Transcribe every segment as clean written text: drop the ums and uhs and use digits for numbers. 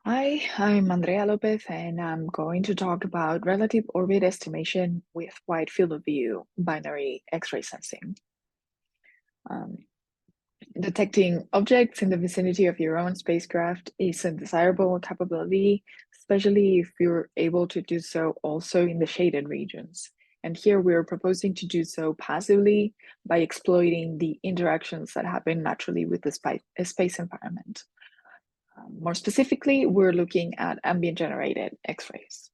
Hi, I'm Andrea López, and I'm going to talk about relative orbit estimation with wide field of view binary X-ray sensing. Um, Detecting objects in the vicinity of your own spacecraft is a desirable capability, especially if you're able to do so also in the shaded regions. And here we're proposing to do so passively by exploiting the interactions that happen naturally with the space environment. More specifically, we're looking at ambient-generated X-rays.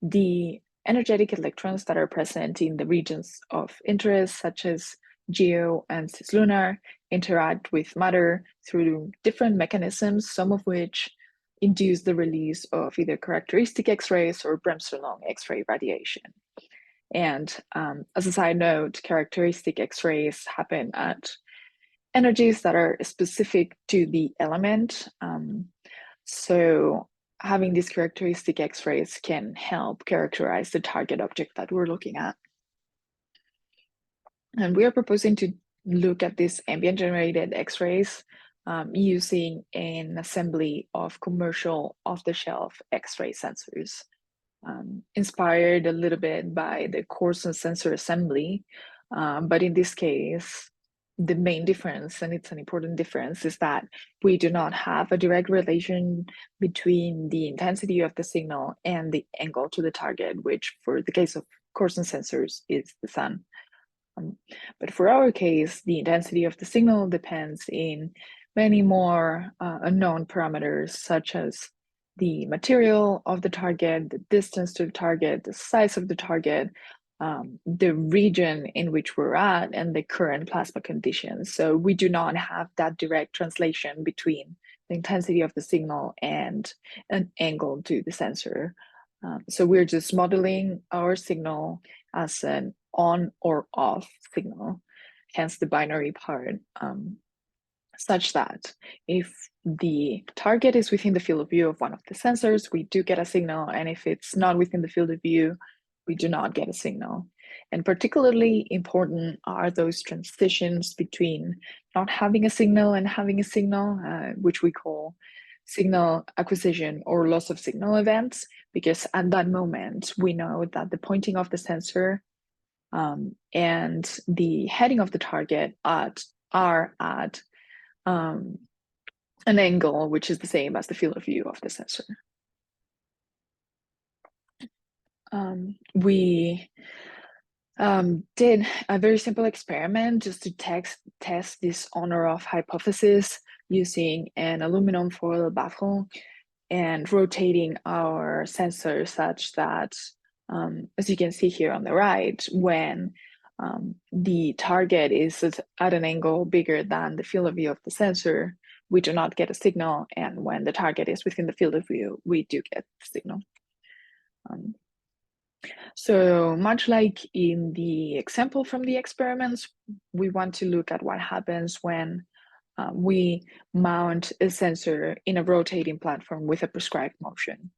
The energetic electrons that are present in the regions of interest, such as geo and cislunar, interact with matter through different mechanisms, some of which induce the release of either characteristic X-rays or Bremsstrahlung X-ray radiation. And as a side note, characteristic X-rays happen at energies that are specific to the element. So having these characteristic X-rays can help characterize the target object that we're looking at. And we are proposing to look at these ambient-generated X-rays using an assembly of commercial off-the-shelf X-ray sensors. Inspired a little bit by the Corson sensor assembly, but in this case, the main difference, and it's an important difference, is that we do not have a direct relation between the intensity of the signal and the angle to the target, which for the case of Corson sensors is the sun. But for our case, the intensity of the signal depends in many more unknown parameters, such as the material of the target, the distance to the target, the size of the target, the region in which we're at, and the current plasma conditions. So we do not have that direct translation between the intensity of the signal and an angle to the sensor. So we're just modeling our signal as an on or off signal, hence the binary part, such that if the target is within the field of view of one of the sensors, we do get a signal, and if it's not within the field of view, we do not get a signal. And particularly important are those transitions between not having a signal and having a signal, which we call signal acquisition or loss of signal events, because at that moment, we know that the pointing of the sensor and the heading of the target are at an angle which is the same as the field of view of the sensor. We did a very simple experiment just to test this on or off hypothesis using an aluminum foil baffle and rotating our sensor such that, as you can see here on the right, when the target is at an angle bigger than the field of view of the sensor, we do not get a signal, and when the target is within the field of view, we do get the signal. So much like in the example from the experiments, we want to look at what happens when we mount a sensor in a rotating platform with a prescribed motion.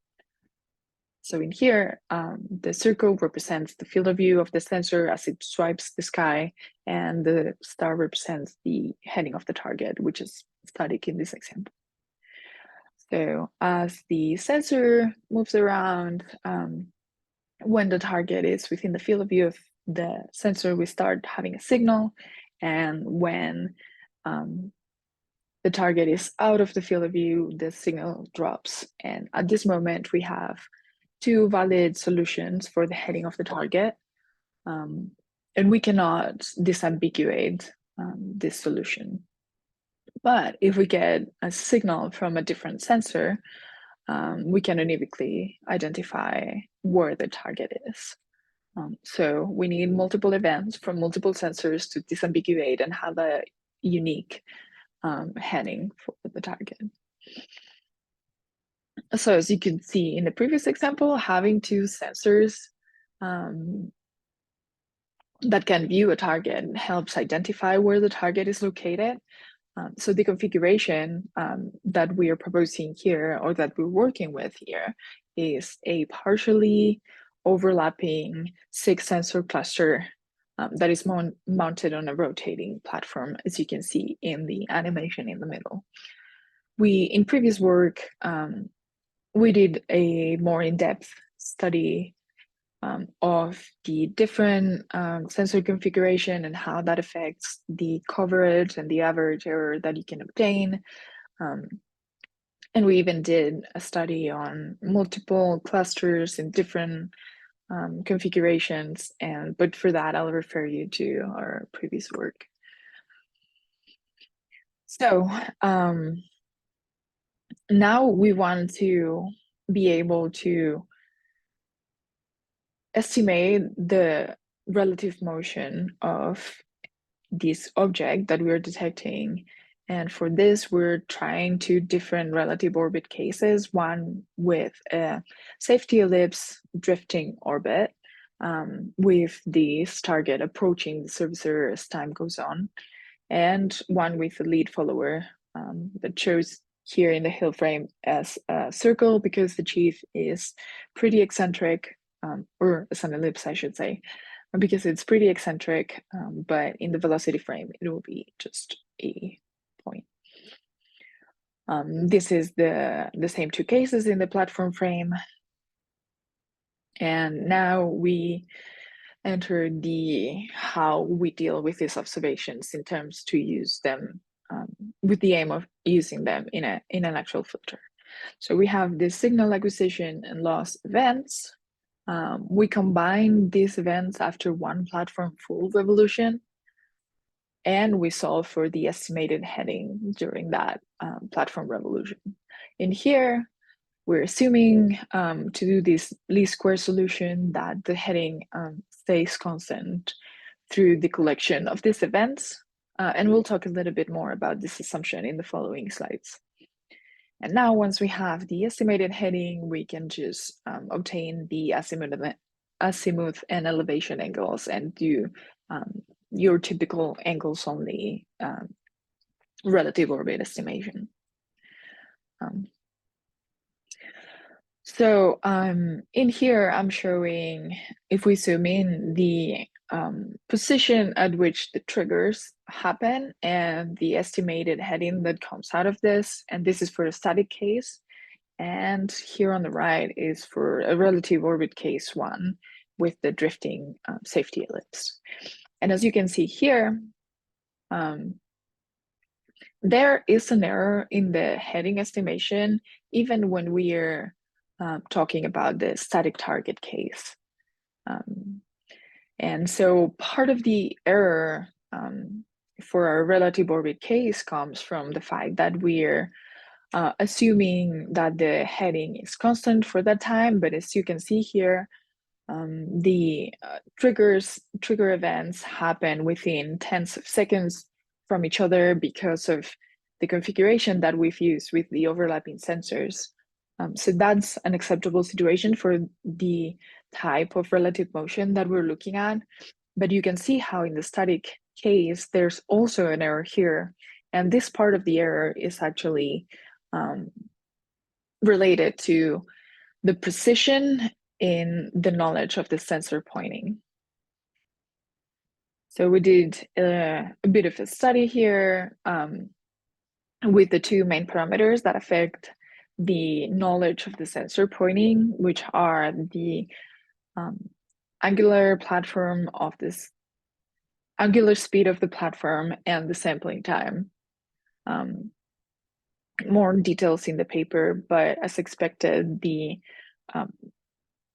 So in here, the circle represents the field of view of the sensor as it swipes the sky, and the star represents the heading of the target, which is static in this example. So as the sensor moves around, when the target is within the field of view of the sensor, we start having a signal, and when the target is out of the field of view, the signal drops. And at this moment, we have two valid solutions for the heading of the target, and we cannot disambiguate this solution. But if we get a signal from a different sensor, we can unequivocally identify where the target is. So we need multiple events from multiple sensors to disambiguate and have a unique heading for the target. So as you can see in the previous example, having two sensors that can view a target helps identify where the target is located. So the configuration that we are proposing here, or that we're working with here, is a partially overlapping 6-sensor cluster that is mounted on a rotating platform, as you can see in the animation in the middle. We, in previous work, we did a more in-depth study of the different sensor configuration and how that affects the coverage and the average error that you can obtain. And we even did a study on multiple clusters in different configurations, but for that, I'll refer you to our previous work. So now we want to be able to estimate the relative motion of this object that we're detecting. And for this, we're trying two different relative orbit cases, one with a safety ellipse drifting orbit, with this target approaching the servicer as time goes on, and one with a lead follower that shows here in the hill frame as a circle because the chief is pretty eccentric, or as an ellipse, I should say, because it's pretty eccentric, but in the velocity frame, it will be just a point. This is the same two cases in the platform frame. And now we enter how we deal with these observations in terms to use them with the aim of using them in an actual filter. So we have the signal acquisition and loss events. We combine these events after one platform full revolution, and we solve for the estimated heading during that platform revolution. In here, we're assuming to do this least square solution that the heading stays constant through the collection of these events. And we'll talk a little bit more about this assumption in the following slides. And now once we have the estimated heading, we can just obtain the azimuth and elevation angles and do your typical angles only relative orbit estimation. So in here, I'm showing, if we zoom in, the position at which the triggers happen and the estimated heading that comes out of this. And this is for a static case. And here on the right is for a relative orbit case one with the drifting safety ellipse. And as you can see here, there is an error in the heading estimation, even when we are talking about the static target case. And so part of the error for our relative orbit case comes from the fact that we're assuming that the heading is constant for that time, but as you can see here, the trigger events happen within tens of seconds from each other because of the configuration that we've used with the overlapping sensors. So that's an acceptable situation for the type of relative motion that we're looking at. But you can see how in the static case, there's also an error here. And this part of the error is actually related to the precision in the knowledge of the sensor pointing. So we did a bit of a study here with the two main parameters that affect the knowledge of the sensor pointing, which are the angular platform of this angular speed of the platform and the sampling time. More details in the paper, but as expected, the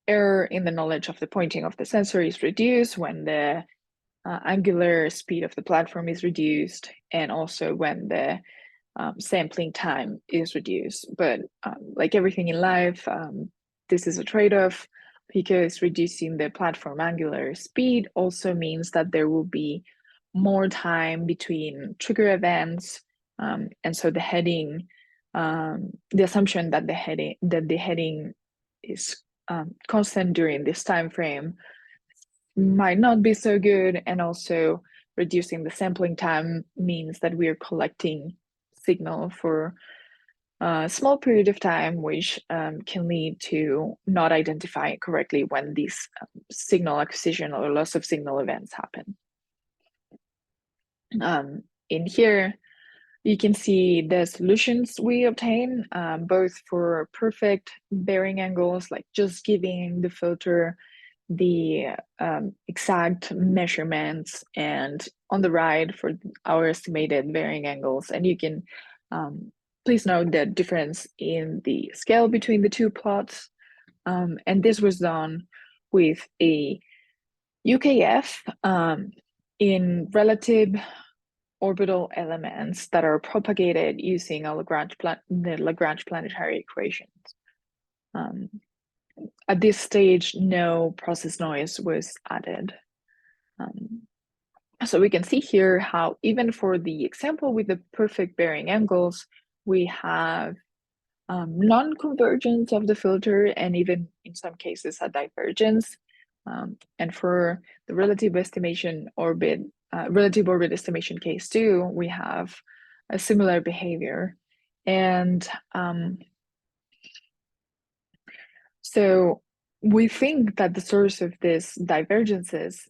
error in the knowledge of the pointing of the sensor is reduced when the angular speed of the platform is reduced, and also when the sampling time is reduced. But like everything in life, this is a trade-off, because reducing the platform angular speed also means that there will be more time between trigger events, and so the heading, the assumption that the heading is constant during this time frame might not be so good, and also reducing the sampling time means that we are collecting signal for a small period of time, which can lead to not identifying correctly when these signal acquisition or loss of signal events happen. In here, You can see the solutions we obtain, both for perfect bearing angles, like just giving the filter the exact measurements, and on the right for our estimated bearing angles. And you can please note the difference in the scale between the two plots. And this was done with a UKF in relative orbital elements that are propagated using the Lagrange planetary equations. At this stage, no process noise was added. So we can see here how even for the example with the perfect bearing angles, we have non-convergence of the filter, and even in some cases a divergence. And for the relative orbit estimation case too, we have a similar behavior. And so we think that the source of this divergences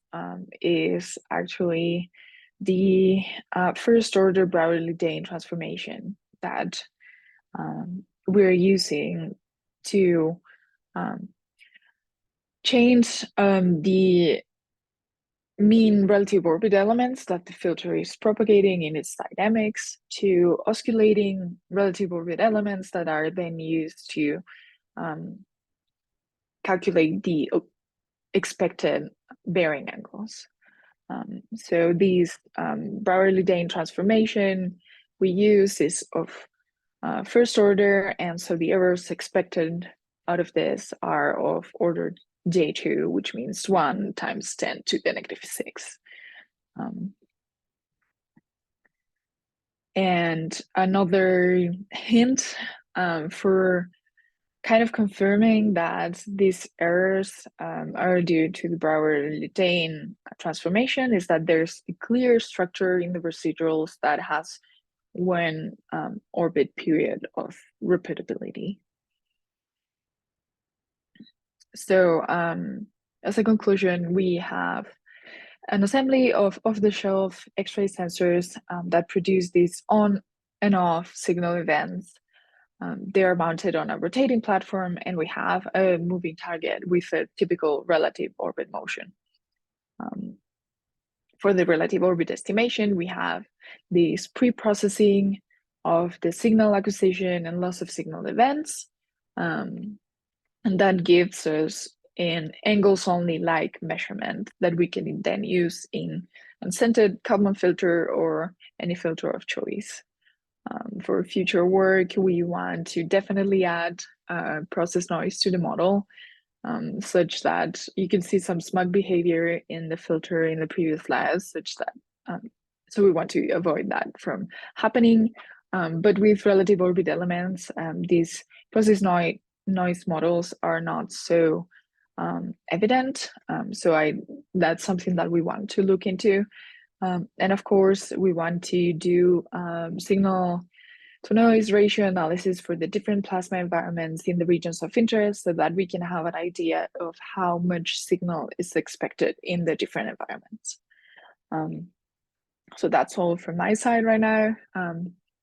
is actually the first order Brauer-Lidén transformation that we're using to change the mean relative orbit elements that the filter is propagating in its dynamics to oscillating relative orbit elements that are then used to calculate the expected bearing angles. So these Brauer-Lidén transformation we use is of first order, and so the errors expected out of this are of order J2, which means 1 times 10 to the negative 6. And another hint for kind of confirming that these errors are due to the Brauer-Lidén transformation is that there's a clear structure in the residuals that has one orbit period of repeatability. So as a conclusion, we have an assembly of off-the-shelf X-ray sensors that produce these on and off signal events. They are mounted on a rotating platform, and we have a moving target with a typical relative orbit motion. For the relative orbit estimation, we have this pre-processing of the signal acquisition and loss of signal events. And that gives us an angles-only like measurement that we can then use in unscented Kalman filter or any filter of choice. For future work, we want to definitely add process noise to the model, such that you can see some smug behavior in the filter in the previous labs, such that, so we want to avoid that from happening. But with relative orbit elements, these process noise models are not so evident. So that's something that we want to look into. And of course, we want to do signal to noise ratio analysis for the different plasma environments in the regions of interest so that we can have an idea of how much signal is expected in the different environments. So that's all from my side right now.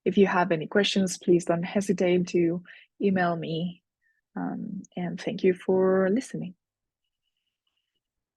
If you have any questions, please don't hesitate to email me. And thank you for listening.